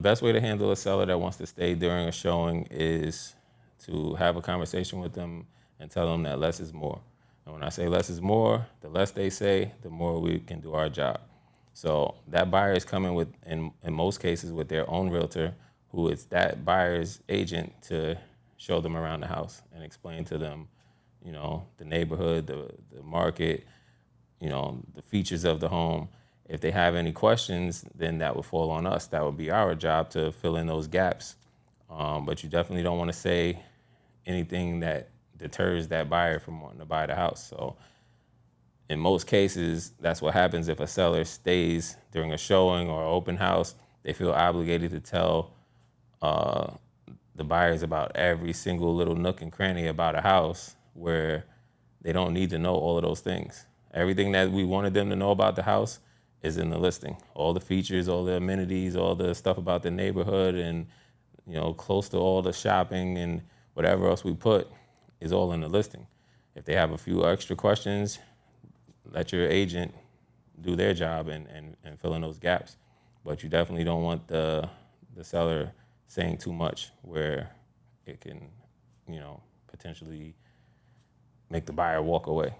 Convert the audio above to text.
Best way to handle a seller that wants to stay during a showing is to have a conversation with them and tell them that less is more. And when I say less is more, the less they say, the more we can do our job. So that buyer is coming with, in most cases, with their own realtor, who is that buyer's agent to show them around the house and explain to them, the neighborhood, the market, the features of the home. If they have any questions, then that would fall on us. That would be our job to fill in those gaps. But you definitely don't want to say anything that deters that buyer from wanting to buy the house. So in most cases, that's what happens if a seller stays during a showing or open house. They feel obligated to tell the buyers about every single little nook and cranny about a house, where they don't need to know all of those things. Everything that we wanted them to know about the house is in the listing. All the features, all the amenities, all the stuff about the neighborhood, and close to all the shopping and whatever else we put is all in the listing. If they have a few extra questions, let your agent do their job and fill in those gaps. But you definitely don't want the seller saying too much where it can, potentially make the buyer walk away.